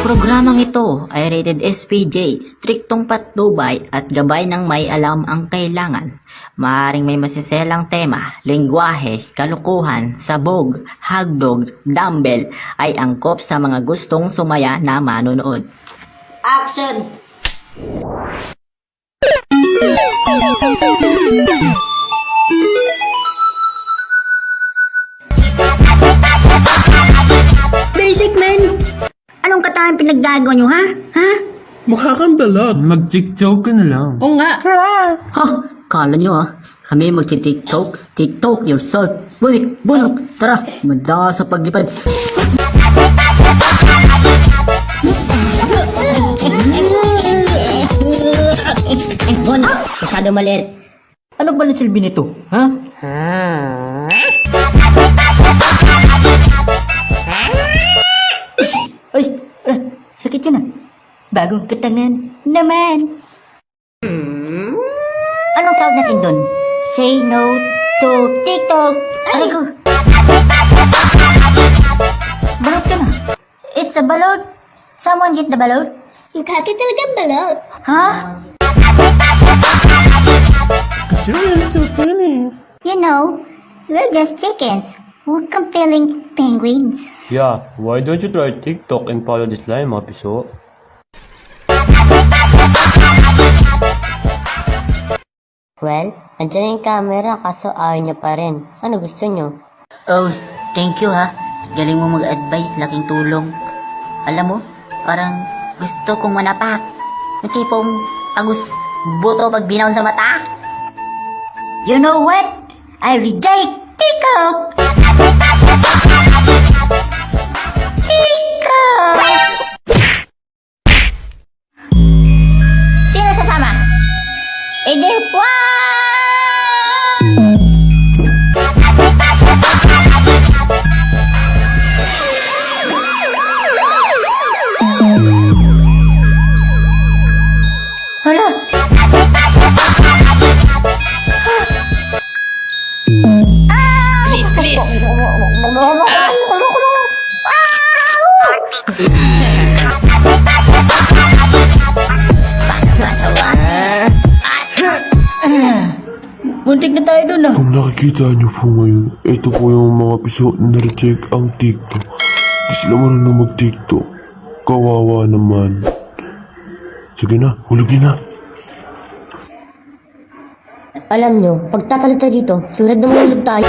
Programang ito ay rated SPJ, striktong patnubay at gabay ng may alam ang kailangan. Maaring may masiselang tema, lengguwahe, kalukuhan, sabog, hagdog, dumbbell ay angkop sa mga gustong sumaya na manonood. Action! Basic man! Anong katayang pinaggagawa nyo, ha? Ha? Mukha kang balot. Mag-tiktok ka na lang. Oo nga. Ha? Kala nyo kami magti-tiktok? TikTok yourself. Bunik, bunok. Tara, manda sa paglipad. Bunok, masyado maliit. Ano ba na silbi nito? Ha? Ay, sakit yun ah. Bagong katangan naman. Anong tawag natin doon? Say no to TikTok. Aray ko. Balot ka na. It's a balot. Someone get the balot? Kaka talagang balot. Ha? Kasi it's so funny. You know, we're just chickens. We're compelling penguins. Yeah, why don't you try TikTok and follow this line, mga piso? Well, andyan yung camera kaso ayaw niya pa rin. Ano gusto niyo? Oh, thank you ha. Galing mo mag-advise, laking tulong. Alam mo, parang gusto kong manapak. Yung tipong agus buto pag binaon sa mata. You know what? I reject TikTok! TikTok! Sino sasama? Edirpwa! Hala! Please, please! Muntik na tayo dun ah. Kung nakikita niyo po ngayon, ito po yung mga piso na na-reject ang TikTok. Di sila marunong mag-TikTok. Kawawa naman. Sige na, hulugin na. Alam niyo, pagtatalit tayo dito, sunod na mahulog tayo.